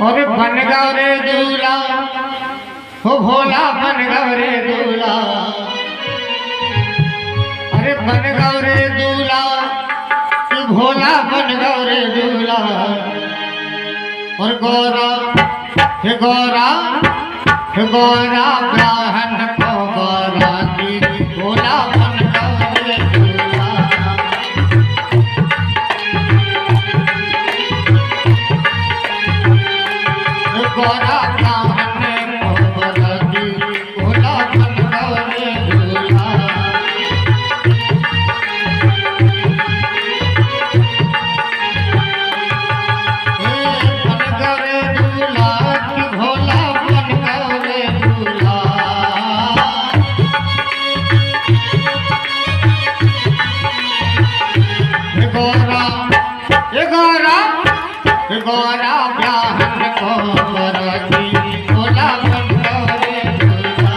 और बन गौ रे दूल्हा हो भोला बन गौ रे दूल्हा। अरे बन गौ रे दूल्हा तू भोला बन गौ रे दूल्हा। और गौरा हे गौरा हे गौरा ब्राह्मण को गौरा की भोला बन गौ रे दूल्हा। गौरा ब्राह्मण को गौरा की भोला बन गौ रे दूल्हा। गौरा ब्राह्मण को गौरा की भोला बन गौ रे दूल्हा।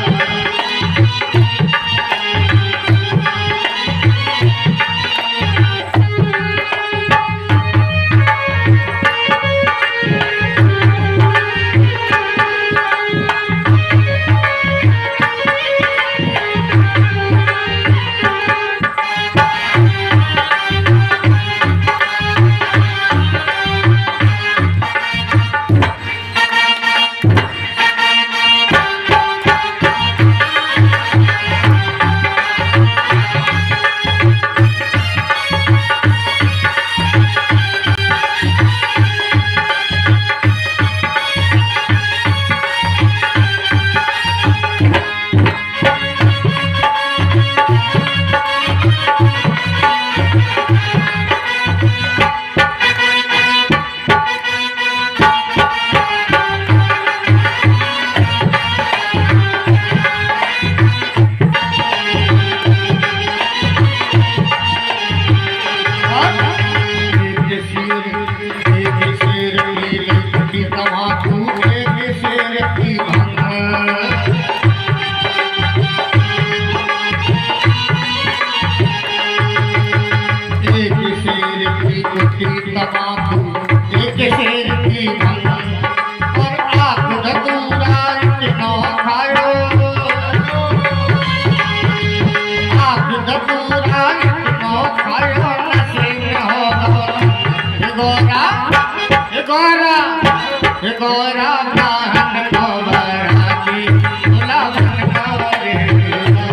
एक शेर की भंग और आग धतूरा किनो खायो। आग धतूरा किनो खायो नशे में हो गौरा हे गौरा हे गौरा ब्राह्मण को गौरा की भोला बन गौ रे दूल्हा।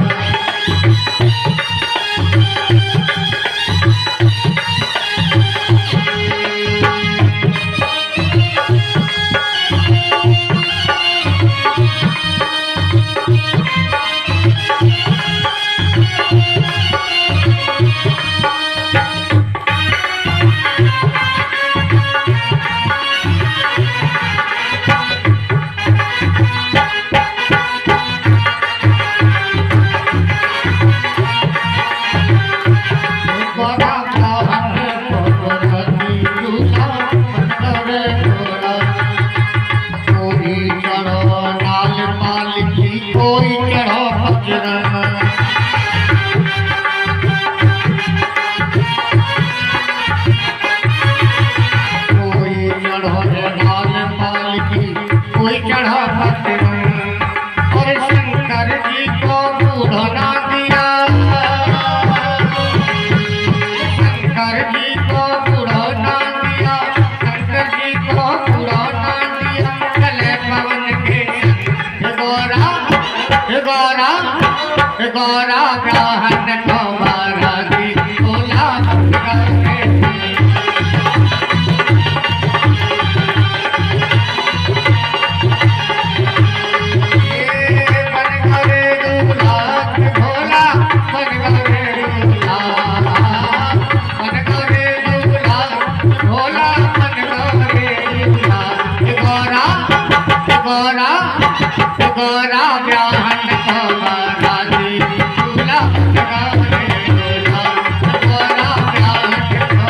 कोई चढ़ा और शंकर जी को बूढ़ना दिया। शंकर जी को बूढ़ना दिया शंकर जी को बूढ़ना दिया। चले पवन के गौरा हे गौरा हे गौरा ब्राह्मण को गौरा की भोला बन गौ रे। गौरा ब्राह्मण को गौरा की भोला बन गौ रे दूल्हा। गौरा ब्राह्मण को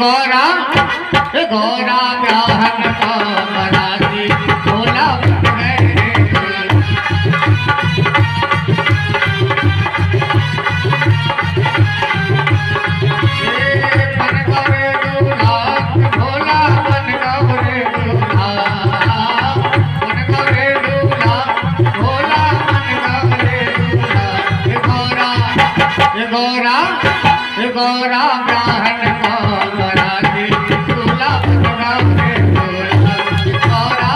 गौरा गौरा ब्याहन का बराती भोला बन गए। बन गए दूल्हा भोला बन गए दूल्हा, बन गए दूल्हा भोला बन गए दूल्हा। गौरा गौरा ब्याहन का बराती दूल्हा बन गए दूल्हा। गौरा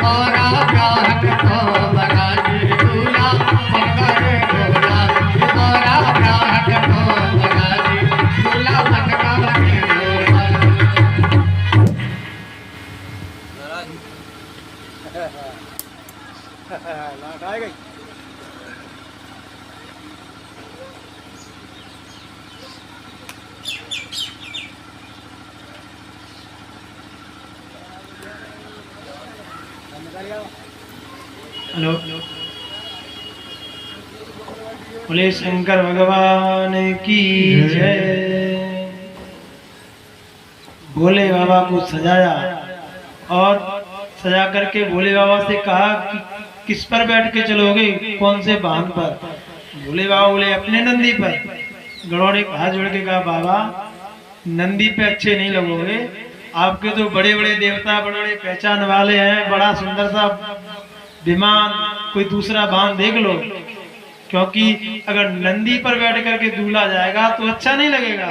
गौरा ब्याहन का बराती दूल्हा बन गए दूल्हा। गौरा ब्याहन का बराती दूल्हा बन गए दूल्हा। लाट आ गई। हेलो, बोले शंकर भगवान की जय। भोले बाबा को सजाया और सजा करके भोले बाबा से कहा कि किस पर बैठ के चलोगे, कौन से वाहन पर। भोले बाबा बोले अपने नंदी पर। गणों ने हाथ जोड़ के कहा बाबा नंदी पे अच्छे नहीं लगोगे, आपके तो बड़े बड़े देवता बड़े बड़े पहचान वाले हैं, बड़ा सुंदर सा विमान, कोई दूसरा वाहन देख लो, क्योंकि अगर नंदी पर बैठ करके दूल्हा जाएगा तो अच्छा नहीं लगेगा।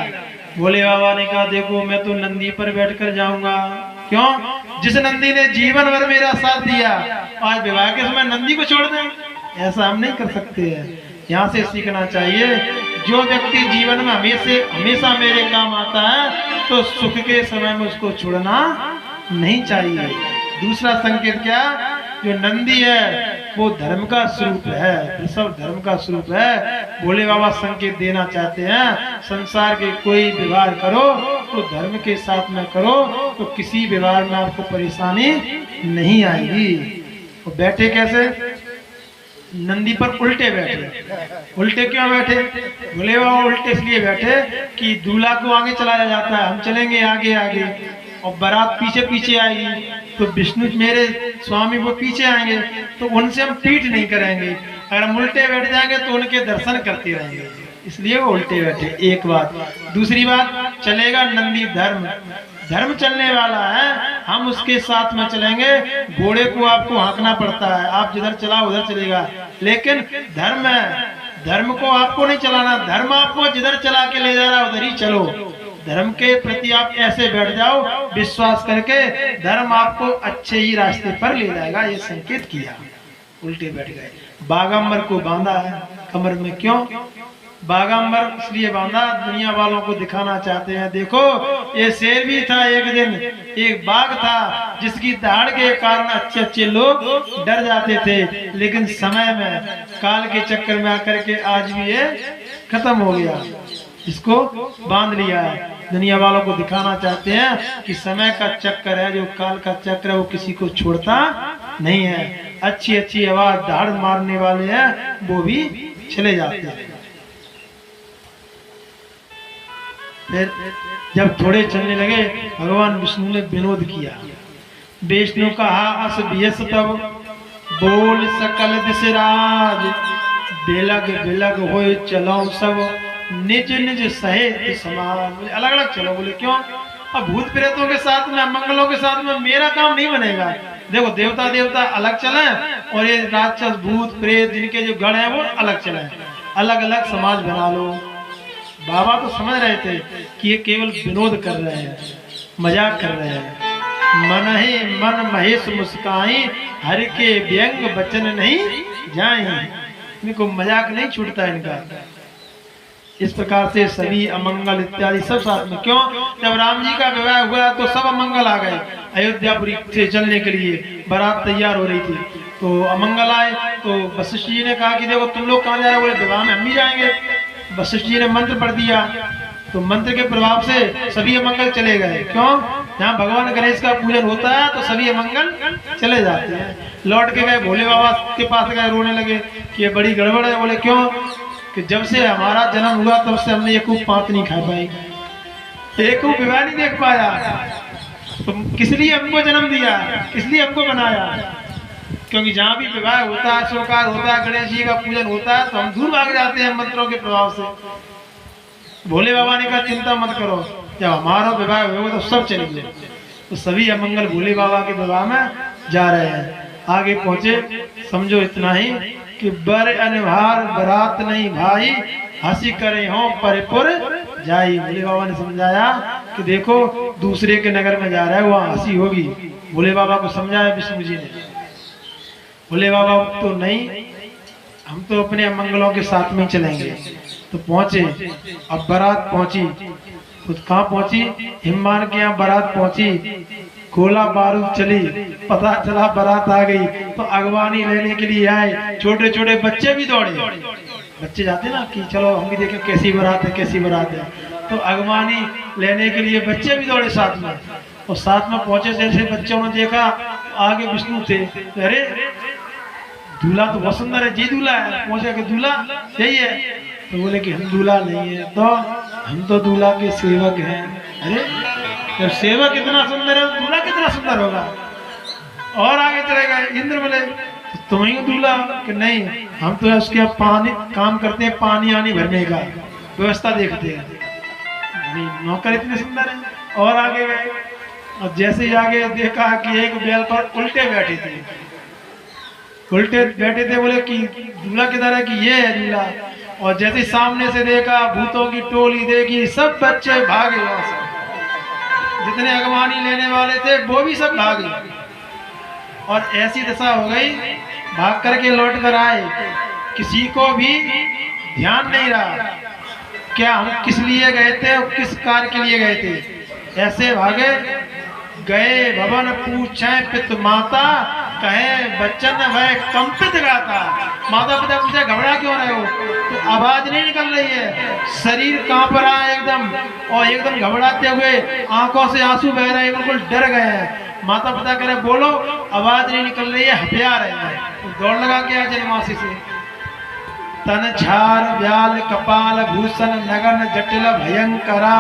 भोले बाबा ने कहा देखो मैं तो नंदी पर बैठ कर जाऊंगा। क्यों? जिस नंदी ने जीवन भर मेरा साथ दिया, आज विवाह के समय नंदी को छोड़ दें, ऐसा हम नहीं कर सकते हैं। यहाँ से सीखना चाहिए, जो व्यक्ति जीवन में हमेशा मेरे काम आता है तो सुख के समय में उसको छोड़ना नहीं चाहिए। दूसरा संकेत क्या, जो नंदी है वो धर्म का स्वरूप है, वृषभ धर्म का स्वरूप है। भोले बाबा संकेत देना चाहते हैं संसार के कोई व्यवहार करो तो धर्म के साथ में करो, तो किसी व्यवहार में आपको परेशानी नहीं आएगी। तो बैठे कैसे? नंदी पर उल्टे बैठे। उल्टे क्यों बैठे? भोले बाबा उल्टे इसलिए बैठे कि दूल्हा को आगे चलाया जाता है, हम चलेंगे आगे आगे और बारात पीछे पीछे आएगी, तो विष्णु मेरे स्वामी वो पीछे आएंगे, तो उनसे हम पीठ नहीं करेंगे। अगर हम उल्टे बैठ जाएंगे तो उनके दर्शन करते रहेंगे, इसलिए वो उल्टे बैठे। एक बात। दूसरी बात, चलेगा नंदी धर्म, धर्म चलने वाला है, हम उसके साथ में चलेंगे। घोड़े को आपको हाँकना पड़ता है, आप जिधर चला उधर चलेगा, लेकिन धर्म है, धर्म को आपको नहीं चलाना, धर्म आपको जिधर चला के ले जा रहा है उधर ही चलो। धर्म के प्रति आप ऐसे बैठ जाओ विश्वास करके, धर्म आपको अच्छे ही रास्ते पर ले जाएगा। ये संकेत किया, उल्टे बैठ गए। बागंबर को बांधा है कमर में। क्यों बागंबर? इसलिए बांधा, दुनिया वालों को दिखाना चाहते हैं देखो ये शेर भी था एक दिन, एक बाघ था जिसकी दहाड़ के कारण अच्छे अच्छे लोग डर जाते थे, लेकिन समय में काल के चक्कर में आकर के आज भी ये खत्म हो गया, इसको बांध लिया है। दुनिया वालों को दिखाना चाहते हैं कि समय का चक्कर है, जो काल का चक्र है वो किसी को छोड़ता नहीं है। अच्छी अच्छी आवाज दहाड़ मारने वाले हैं वो भी चले जाते हैं। फिर जब थोड़े चलने लगे, भगवान विष्णु ने विनोद किया। विष्णु कहा अस व्यस तब बोल सकल दिशराज, बेलग बेलग होए चलो सब निज निज सहित समान। बोले अलग अलग चलो। बोले क्यों? अब भूत प्रेतों के साथ में, अमंगलों के साथ में मेरा काम नहीं बनेगा। देखो देवता देवता अलग चले और ये राक्षस भूत प्रेत जिनके जो गण है वो अलग चले, अलग अलग समाज बना लो। बाबा तो समझ रहे थे कि ये केवल विनोद कर रहे हैं, मजाक कर रहे हैं। मन ही मन महेश मुस्काई, हरि के व्यंग वचन नहीं जाए। इनको मजाक नहीं छूटता इनका। इस प्रकार से सभी अमंगल इत्यादि सब साथ में। क्यों? जब राम जी का विवाह हुआ तो सब अमंगल आ गए अयोध्यापुरी से चलने के लिए। बारात तैयार हो रही थी तो अमंगल आए। तो वशिष्ठ जी ने कहा कि देखो तुम लोग कहाँ जा रहे हो? बोले विवाह में हम भी जाएंगे। वशिष्ठ जी ने मंत्र पढ़ दिया तो मंत्र के प्रभाव से सभी अमंगल चले गए। क्यों? जहाँ भगवान गणेश का पूजन होता है तो सभी अमंगल चले जाते हैं। लौट के गए भोले बाबा के पास गए, रोने लगे कि ये बड़ी गड़बड़ है। बोले क्यों? कि जब से हमारा जन्म हुआ तब से हमने एक पात नहीं खा पाई, एक विवाह नहीं देख पाया। तो किस लिए हमको जन्म दिया, किस लिए हमको बनाया? क्योंकि जहाँ भी विवाह होता है, शोकार होता है, गणेश जी का पूजन होता है तो हम दूर भाग जाते हैं मंत्रों के प्रभाव से। भोले बाबा ने कहा चिंता मत करो, जब हमारा विवाह होगा तो सब चलेंगे। तो सभी अमंगल भोले बाबा के विवाह में जा रहे हैं। आगे पहुंचे, समझो इतना ही कि बर अनभार बरात नहीं भाई, हंसी करे हो परिपुर जाई। भोले बाबा ने समझाया कि देखो दूसरे के नगर में जा रहा है, वहाँ हंसी होगी। भोले बाबा को समझाया विष्णु जी ने। भोले बाबा तो नहीं, हम तो अपने अमंगलों के साथ में चलेंगे। तो पहुंचे, अब बारात पहुंची। तो कहाँ पहुंची? हिम्मान के यहाँ बारात पहुंची। गोला बारूद चली, पता चला बारात आ गई। तो अगवानी लेने के लिए आए, छोटे छोटे बच्चे भी दौड़े। बच्चे जाते ना कि चलो हम भी देखें कैसी बारात है, कैसी बारात है। तो अगवानी लेने के लिए बच्चे भी दौड़े साथ में। और साथ में पहुंचे, जैसे बच्चों ने देखा आगे विष्णु थे, अरे दूल्हा तो बहुत सुंदर है, जी दूल्हा है। पहुंचे कि दूल्हा यही है। तो बोले कि हम दूल्हा नहीं है, तो हम तो दूल्हा के सेवक हैं। अरे जब सेवक इतना सुंदर है, दूल्हा कितना सुंदर होगा। और आगे चले गए। इंद्र बोले तो तुम ही दूल्हा? कि नहीं, हम तो उसके पानी काम करते हैं, पानी आनी भरने का व्यवस्था देखते हैं। नौकर इतने सुंदर है। और आगे गए और जैसे ही आगे देखा कि एक बैल पर उल्टे बैठे थे, उल्टे बैठे थे। बोले कि दूल्हा किधर है? कि ये है दूल्हा। और जैसे सामने से देखा, भूतों की टोली देखी, सब बच्चे भागे वहां से। जितने अगवानी लेने वाले थे वो भी सब भागे। और ऐसी दशा हो गई, भाग करके लौट कर आए, किसी को भी ध्यान नहीं रहा क्या हम किस लिए गए थे और किस कार्य के लिए गए थे। ऐसे भागे गए, भवन पूछे पित माता, कहे बच्चन वह कंपित गाता। माता पिता पूछे घबरा क्यों रहे हो? तो आवाज नहीं निकल रही है, शरीर कांप रहा है एकदम, और एकदम घबराते हुए आंखों से आंसू बह रहे हैं, बिल्कुल डर गए हैं। माता पिता कह रहे बोलो, आवाज नहीं निकल रही है, हथिया रहे हैं। तो दौड़ लगा के आ जन्मासी से। तन झार व्याल कपाल भूषण नगन जटिल भयंकरा,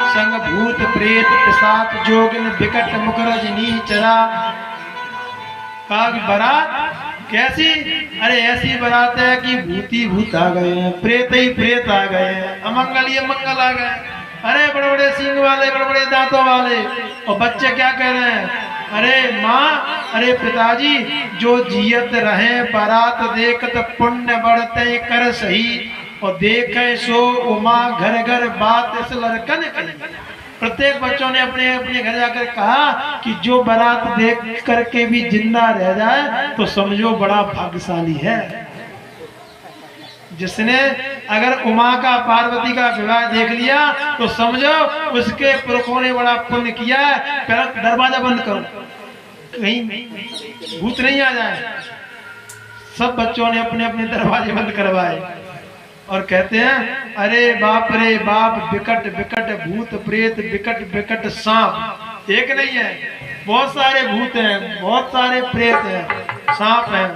संग भूत प्रेत पिशाच जोगिन विकट मुखरज नीचरा। कहा कि बारात कैसी? अरे ऐसी बारात है कि भूती भूत आ गए हैं, प्रेत ही प्रेत आ गए हैं, अमंगल ही अमंगल आ गए। अरे बड़े बड़े सींग वाले, बड़े बड़े दांतों वाले। और बच्चे क्या कह रहे हैं? अरे माँ, अरे पिताजी, जो जियत रहे बारात देखत पुण्य बढ़ते कर सही, और देखे सो उमा घर घर बात इस लड़कन कही। प्रत्येक बच्चों ने अपने अपने घर जाकर कहा कि जो बारात देख करके भी जिंदा रह जाए तो समझो बड़ा भाग्यशाली है। जिसने अगर उमा का पार्वती का विवाह देख लिया तो समझो उसके पुरखों ने बड़ा पुण्य किया है। पहले दरवाजा बंद करो, कहीं भूत नहीं आ जाए। सब बच्चों ने अपने अपने दरवाजे बंद करवाए और कहते हैं अरे बाप रे बाप, विकट विकट भूत प्रेत, विकट विकट सांप। एक नहीं है, बहुत सारे भूत हैं, बहुत सारे प्रेत हैं, सांप हैं।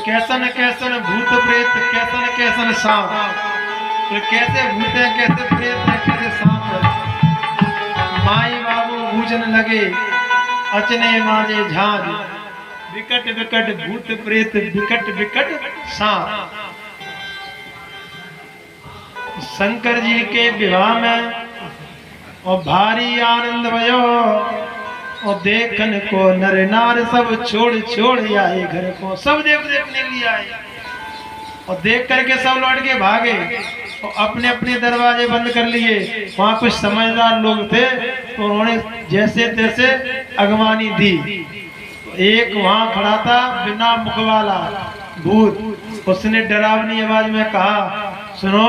कैसन कैसन भूत प्रेत, कैसन कैसन सांप। तो कैसे भूत है, कैसे प्रेत है, कैसे सांप है। माई बाबू बूझन लगे अचने माजे झांझ, विकट विकट भूत प्रेत, विकट विकट सांप। शंकर जी के विवाह में और भारी आनंद भयो और देखन को नर नार सब छोड़ छोड़ आए घर को, सब देखने के लिए आए और देख करके सब लौट के भागे और अपने अपने दरवाजे बंद कर लिए। वहां कुछ समझदार लोग थे तो उन्होंने जैसे तैसे अगवानी दी। एक वहां खड़ा था बिना मुख वाला भूत, उसने डरावनी आवाज में कहा, सुनो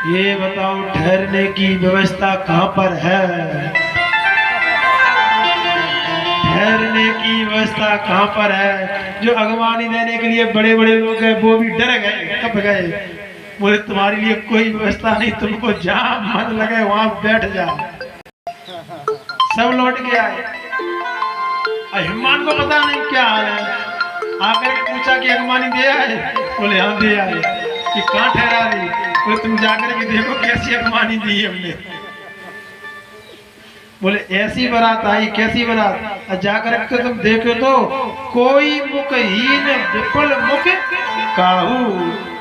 ये बताओ ठहरने की व्यवस्था कहाँ पर है? ठहरने की व्यवस्था कहाँ पर है? जो अगवानी देने के लिए बड़े बड़े लोग हैं वो भी डर गए, कब गए, बोले तुम्हारे लिए कोई व्यवस्था नहीं, तुमको जहाँ मन लगे वहां बैठ जाओ। सब लौट के आए। हिमान को पता नहीं क्या हाल है, आकर के पूछा कि अगवानी दे आए? बोले हाँ दे आए। कि कहाँ ठहरा दी? बोले तुम जाकर के देखो कैसी अगवानी दी हमने। बोले ऐसी बारात आई, कैसी बारात? जाकर के तुम देखो तो कोई मुखहीन विपुल मुख काहू,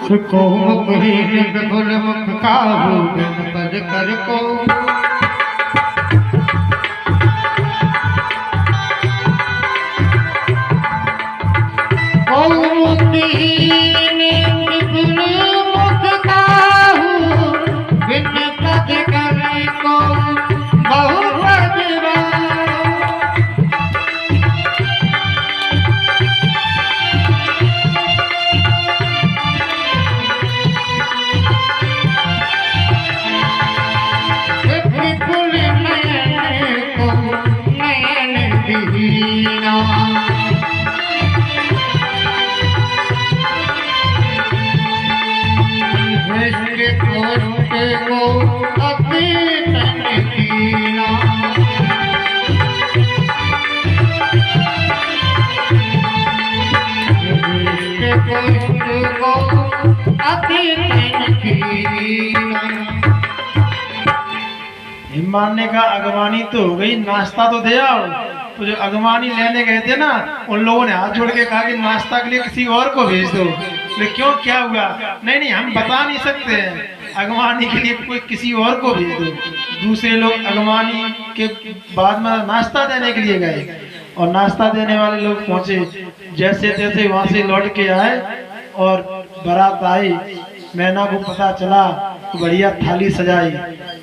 को मुखहीन विपुल मुख काहू, बिन पद कर को मुखहीन विपुल मुख काहू, बिन पद कर को बहु मानने का अगवानी तो हो गई, नाश्ता तो दे आओ। तो जो अगवानी लेने गए थे ना, उन लोगों ने हाथ जोड़ के कहा कि नाश्ता के लिए किसी और को भेज दो। बोले क्यों, क्या हुआ? नहीं नहीं हम बता नहीं सकते हैं, अगवानी के लिए कोई किसी और को भेज दो। दूसरे लोग अगवानी के बाद में नाश्ता देने के लिए गए और नाश्ता देने वाले लोग पहुंचे। जैसे तैसे वहां से लौट के आए और बारात आई। मैना को पता चला, बढ़िया थाली सजाई,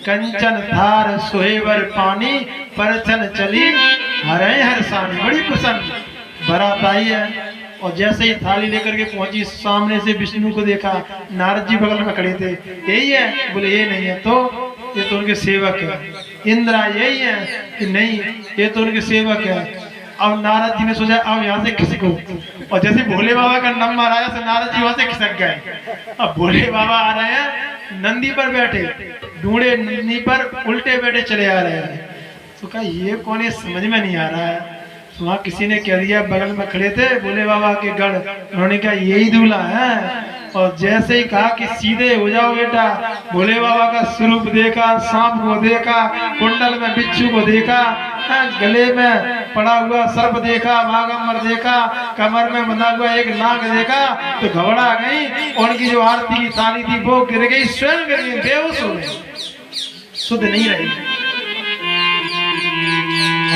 कंचन थार सोहेवर पानी, परछन चली हरे हरसानी। बड़ी पसंद बारात आई है। और जैसे ही थाली लेकर के पहुंची, सामने से विष्णु को देखा, नारद जी बगल में खड़े थे। यही है? बोले ये नहीं है। तो ये तो उनके सेवक है। इंद्रा यही है? कि नहीं, ये तो उनके सेवक है। अब नारद जी ने सोचा अब यहाँ से खिसको, और जैसे भोले बाबा का नंबर आया तो नारद जी वहां से खिसक गए। अब भोले बाबा आ रहे हैं, नंदी पर बैठे, ढूंढे नंदी पर उल्टे बैठे चले आ रहे हैं। तो कहा ये कौन है, समझ में नहीं आ रहा है। तो वहाँ किसी ने कह दिया, बगल में खड़े थे भोले बाबा के गढ़, उन्होंने कहा यही दूल्हा है। और जैसे ही कहा कि सीधे हो जाओ बेटा, भोले बाबा का स्वरूप देखा, सांप को देखा, कुंडल में बिच्छू को देखा, गले में पड़ा हुआ सर्प देखा, बागंबर देखा, कमर में बंधा हुआ एक नाग देखा, तो घबरा गई। उनकी जो आरती की थाली थी वो गिर गई, स्वयं गिर गई, बेहोश हो गई, शुद्ध नहीं रही।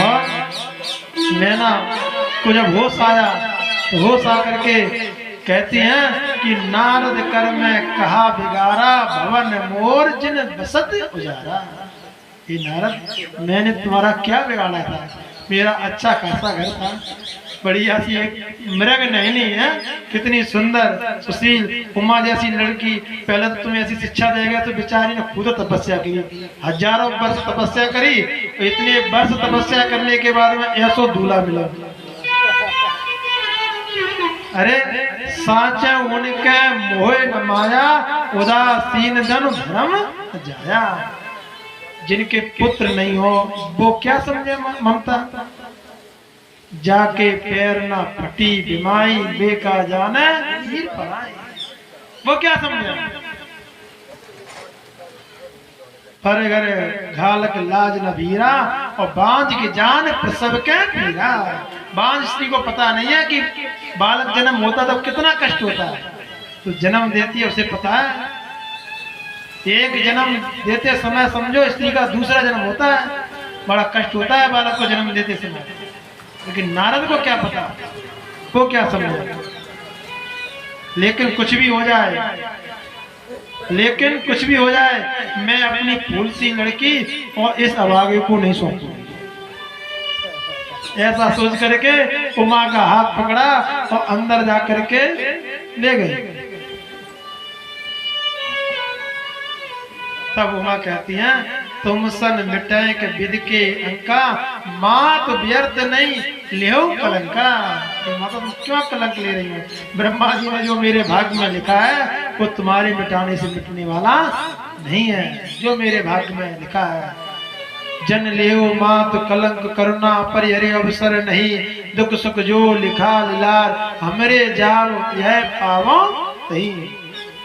और नैना को जब होश आया तो होश आकर के कहती हैं कि नारद कर में कहा बिगारा, भवन मोर जिन बसत उजारा। ये नारद, मैंने तुम्हारा क्या बिगाड़ा था? मेरा अच्छा खासा घर था, बढ़िया सी एक मृग नैनी है, कितनी सुंदर सुशील उमा जैसी लड़की। पहले तो तुम्हें ऐसी शिक्षा देगा तो बेचारी ने खुद तपस्या की, हजारों वर्ष तपस्या करी। इतने वर्ष तपस्या करने के बाद में ऐसो दूल्हा मिला। अरे साचा उनके मोह न माया, उदासीन जन भ्रम जाया। जिनके पुत्र नहीं हो वो क्या समझे ममता, जाके पैर ना फटी बिमाई, बेका जाने हीर पराई। वो क्या समझे? पर घर घालक लाज न भीरा, और बांझ की जान प्रसव के पीरा। बांझ स्त्री को पता नहीं है कि बालक जन्म होता तो कितना कष्ट होता है, तो जन्म देती है उसे पता है। एक जन्म देते समय समझो स्त्री का दूसरा जन्म होता है, बड़ा कष्ट होता है बालक को जन्म देते समय। लेकिन नारद को क्या पता, वो क्या समझा। लेकिन कुछ भी हो जाए, लेकिन कुछ भी हो जाए, मैं अपनी फूल सी लड़की और इस अभागे को नहीं सौंपूंगी। ऐसा सोच करके उमा का हाथ पकड़ा और अंदर जा करके ले गए। तब उमा कहती हैं, तुम सन मिटाए के विद के अंका, मात व्यर्थ नहीं लेहो कलंका। माता तुम क्यों कलंक ले रही हो? ब्रह्मा जी ने जो मेरे भाग्य में लिखा है वो तुम्हारे मिटाने से मिटने वाला नहीं है। जो मेरे भाग्य में लिखा है, जन लेहो मात कलंक करुणा पर हरे अवसर नहीं, दुख सुख जो लिखा लिलार हमरे जाओ यह पावो नहीं।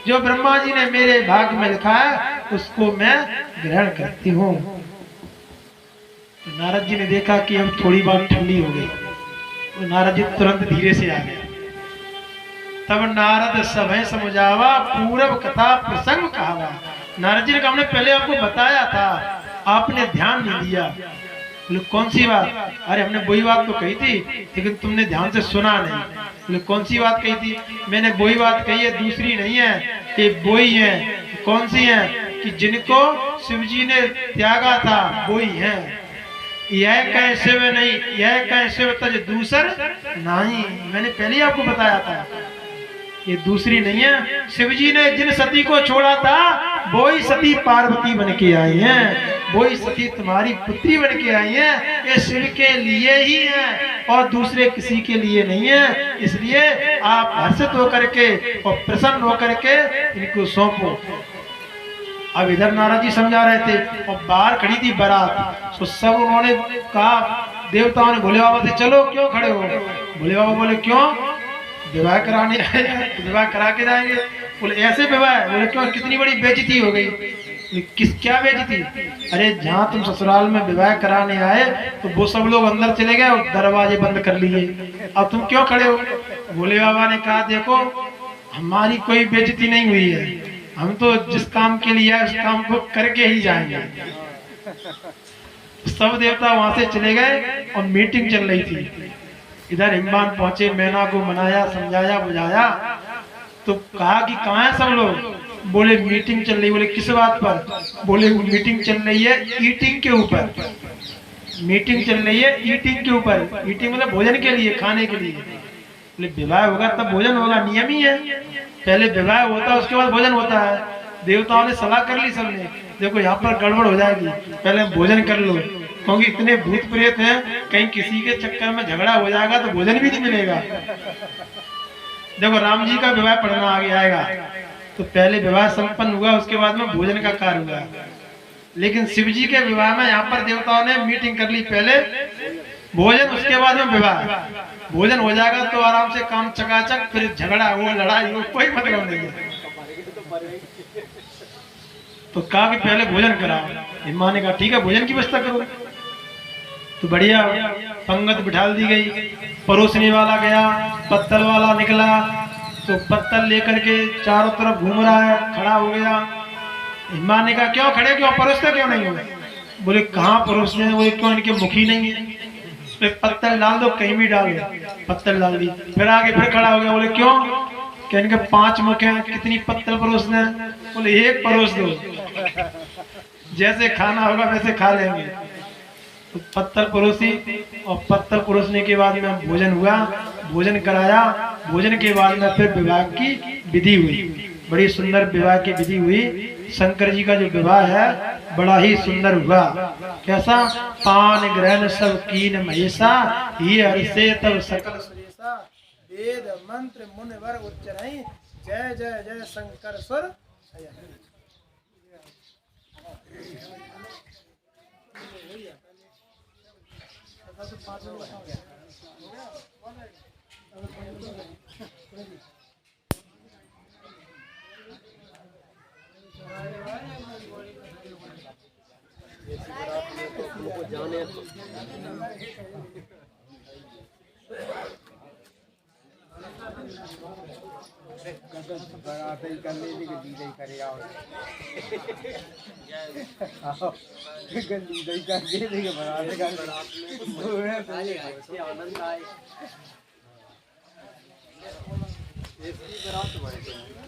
जो ब्रह्मा जी ने मेरे भाग्य में लिखा है उसको मैं ग्रहण करती हूँ। तो नारद जी ने देखा कि अब थोड़ी बात ठंडी हो गई, तो नारद जी तुरंत धीरे से आ गए। तब नारद सभय समझावा, पूर्व कथा प्रसंग कहावा। नारद जी ने कहा, हमने पहले आपको बताया था, आपने ध्यान नहीं दिया। बोले कौन सी बात? अरे हमने वही बात तो कही थी, लेकिन तुमने ध्यान से सुना नहीं। बोले कौन सी बात कही थी? मैंने वही बात कही है, दूसरी नहीं है, ये वही है। कौन सी है? कि जिनको शिव जी ने त्यागा था वही है। यह कैसे वे नहीं, यह कैसे वे तज दूसर नहीं। मैंने पहले ही आपको बताया था, ये दूसरी नहीं है। शिव जी ने जिन सती को छोड़ा था वही सती पार्वती बन के आई हैं, वही सती तुम्हारी पुत्री बन के आई हैं। ये शिव के लिए ही है और दूसरे किसी के लिए नहीं है। इसलिए आप हर्षित होकर के और प्रसन्न होकर के इनको सौंपो। अब इधर नारद जी समझा रहे थे और बाहर खड़ी थी बारात। तो सब उन्होंने कहा, देवताओं ने भोले बाबा से, चलो क्यों खड़े हो? भोले बाबा बोले क्यों? विवाह कराने आए, विवाह करा के जाएंगे। बोले ऐसे विवाह? बोले क्यों, कितनी बड़ी बेइज्जती हो गई। किस क्या बेइज्जती? अरे जहाँ तुम ससुराल में विवाह कराने आए तो वो सब लोग अंदर चले गए और दरवाजे बंद कर लिए, अब तुम क्यों खड़े हो? भोले बाबा ने कहा, देखो हमारी कोई बेइज्जती नहीं हुई है, हम तो जिस काम के लिए आए उस काम को करके ही जाएंगे। सब देवता वहां से चले गए और मीटिंग चल रही थी। इधर हिमवान पहुंचे, मैना को मनाया, समझाया, बुझाया। तो कहा कि कहाँ है सब लोग? बोले मीटिंग चल रही। बोले किस बात पर? बोले मीटिंग चल रही है ईटिंग के ऊपर। मीटिंग चल रही है ईटिंग के ऊपर। ईटिंग मतलब भोजन के लिए, खाने के लिए। बोले विवाह होगा तब भोजन होगा, नियम ही है। पहले विवाह होता है उसके बाद भोजन होता है। देवताओं ने सलाह कर ली सबने, देखो यहाँ पर गड़बड़ हो जाएगी, पहले भोजन कर लो, क्योंकि इतने भूत प्रेत हैं, कहीं किसी के चक्कर में झगड़ा हो जाएगा तो भोजन भी नहीं मिलेगा। देखो राम जी का विवाह पढ़ना आगे आएगा, तो पहले विवाह संपन्न हुआ, उसके बाद में भोजन का कार्य हुआ। लेकिन शिव जी के विवाह में यहाँ पर देवताओं ने मीटिंग कर ली, पहले भोजन उसके बाद में विवाह। भोजन हो जाएगा तो आराम से काम चकाचक, फिर झगड़ा हो, लड़ाई हो, कोई मतलब नहीं है। तो कहा कि पहले भोजन कराओ। माँ ने कहा ठीक है भोजन की व्यवस्था करो। तो बढ़िया पंगत बिठाल दी गई। परोसने वाला गया, पत्तल वाला निकला, तो पत्तल लेकर के चारों तरफ घूम रहा है, खड़ा हो गया। माँ ने कहा क्यों खड़े, क्यों परोसते क्यों नहीं हो? बोले कहाँ परोसते हैं? बोले क्यों, इनके मुखी नहीं है। पत्तल डाल दो, कहीं भी डाल दो, पत्तल डाल दी। फिर आगे फिर खड़ा हो गया। बोले क्यों? क्या इनके 5 मुख हैं, कितनी पत्तल परोसने हैं? बोले 1 परोस दो, जैसे खाना होगा वैसे खा लेंगे। तो पत्तल परोसी, और पत्तल परोसने के बाद में भोजन हुआ, भोजन कराया। भोजन के बाद में फिर विवाह की विधि हुई, बड़ी सुंदर विवाह की विधि हुई। शंकर जी का जो विवाह है बड़ा ही सुंदर हुआ। कैसा? पान ग्रहण सब कीन महेशा, ये हर्षे तब सकल सुरेशा, वेद मंत्र मुनिवर उच्चरई, जय जय जय शंकर सुर। जाने तो बारात ही कर लेनी कि दी नहीं करे आओ गंदी नहीं कर देनी कि बारात कर आनंद आए इसकी बारात